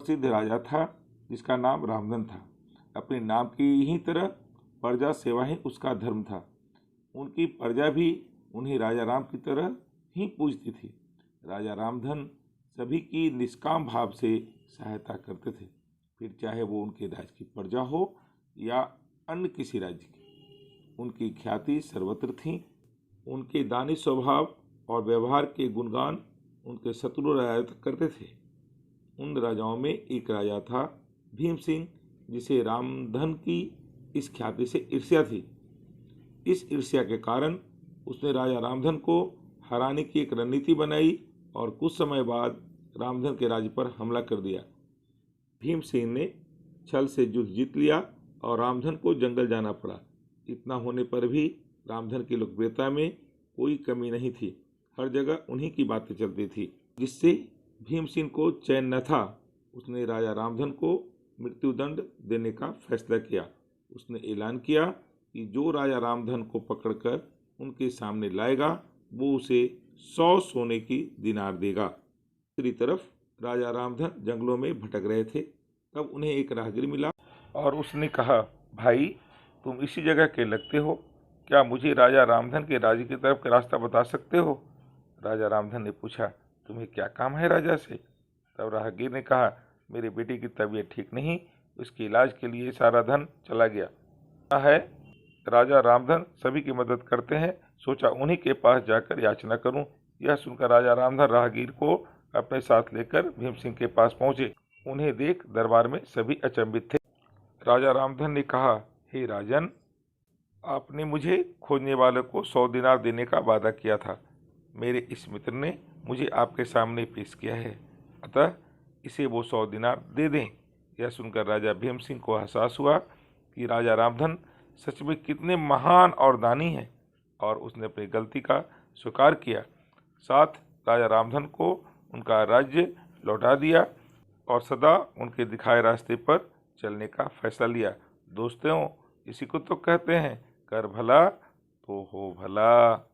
प्रसिद्ध राजा था जिसका नाम रामधन था। अपने नाम की ही तरह प्रजा सेवा ही उसका धर्म था। उनकी प्रजा भी उन्हें राजा राम की तरह ही पूजती थी। राजा रामधन सभी की निष्काम भाव से सहायता करते थे, फिर चाहे वो उनके राज्य की प्रजा हो या अन्य किसी राज्य की। उनकी ख्याति सर्वत्र थी। उनके दानी स्वभाव और व्यवहार के गुणगान उनके शत्रु राजा करते थे। उन राजाओं में एक राजा था भीम सिंह, जिसे रामधन की इस ख्याति से ईर्ष्या थी। इस ईर्ष्या के कारण उसने राजा रामधन को हराने की एक रणनीति बनाई और कुछ समय बाद रामधन के राज्य पर हमला कर दिया। भीम सिंह ने छल से युद्ध जीत लिया और रामधन को जंगल जाना पड़ा। इतना होने पर भी रामधन की लोकप्रियता में कोई कमी नहीं थी। हर जगह उन्हीं की बातें चलती थी, जिससे भीम सिंह को चैन न था। उसने राजा रामधन को मृत्युदंड देने का फैसला किया। उसने ऐलान किया कि जो राजा रामधन को पकड़कर उनके सामने लाएगा वो उसे 100 सोने की दिनार देगा। दूसरी तरफ राजा रामधन जंगलों में भटक रहे थे। तब उन्हें एक राहगीर मिला और उसने कहा, भाई तुम इसी जगह के लगते हो, क्या मुझे राजा रामधन के राज्य की तरफ का रास्ता बता सकते हो? राजा रामधन ने पूछा, तुम्हें क्या काम है राजा से? तब राहगीर ने कहा, मेरे बेटे की तबीयत ठीक नहीं, उसके इलाज के लिए सारा धन चला गया है। राजा रामधन सभी की मदद करते हैं, सोचा उन्हीं के पास जाकर याचना करूं। यह सुनकर राजा रामधन राहगीर को अपने साथ लेकर भीम सिंह के पास पहुंचे। उन्हें देख दरबार में सभी अचंभित थे। राजा रामधन ने कहा, हे राजन, आपने मुझे खोजने वाले को 100 दिनार देने का वादा किया था। मेरे इस मित्र ने मुझे आपके सामने पेश किया है, अतः इसे वो 100 दिनार दे दें। यह सुनकर राजा भीम सिंह को एहसास हुआ कि राजा रामधन सच में कितने महान और दानी हैं, और उसने अपनी गलती का स्वीकार किया। साथ राजा रामधन को उनका राज्य लौटा दिया और सदा उनके दिखाए रास्ते पर चलने का फैसला लिया। दोस्तों, इसी को तो कहते हैं, कर भला तो हो भला।